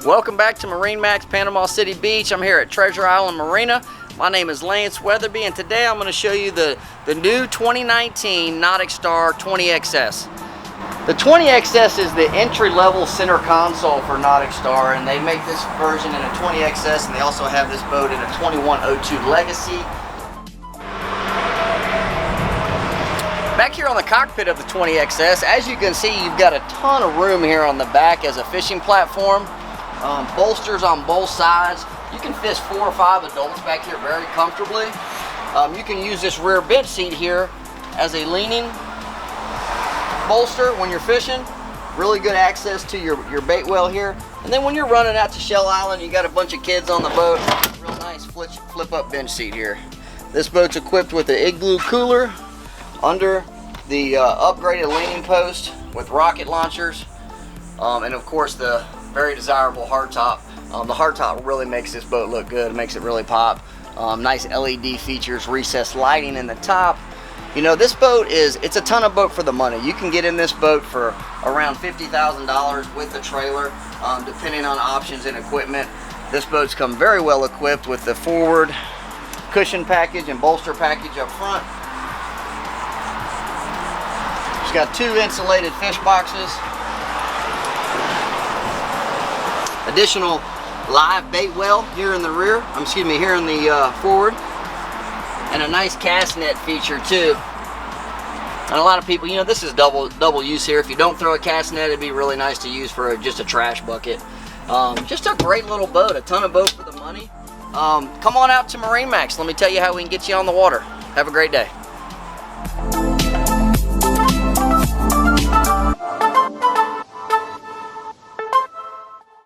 Welcome back to MarineMax Panama City Beach. I'm here at Treasure Island Marina. My name is Lance Weatherby, and today I'm going to show you the new 2019 NauticStar 20XS. The 20XS is the entry-level center console for NauticStar, and they make this version in a 20XS, and they also have this boat in a 2102 Legacy. Back here on the cockpit of the 20XS, as you can see, you've got a ton of room here on the back as a fishing platform. Bolsters on both sides. You can fish 4 or 5 adults back here very comfortably. You can use this rear bench seat here as a leaning bolster when you're fishing. Really good access to your bait well here. And then when you're running out to Shell Island, you got a bunch of kids on the boat. Real nice flip up bench seat here. This boat's equipped with an igloo cooler under the upgraded leaning post with rocket launchers, and of course the very desirable hardtop. The hardtop really makes this boat look good. It makes it really pop. Nice LED features, recessed lighting in the top. You know, this boat it's a ton of boat for the money. You can get in this boat for around $50,000 with the trailer, depending on options and equipment. This boat's come very well equipped with the forward cushion package and bolster package up front. It's got 2 insulated fish boxes, additional live bait well here in the rear, here in the forward, and a nice cast net feature too. And a lot of people, you know, this is double use here. If you don't throw a cast net, it'd be really nice to use for just a trash bucket. Just a great little boat, a ton of boat for the money. Come on out to MarineMax. Let me tell you how we can get you on the water. Have a great day.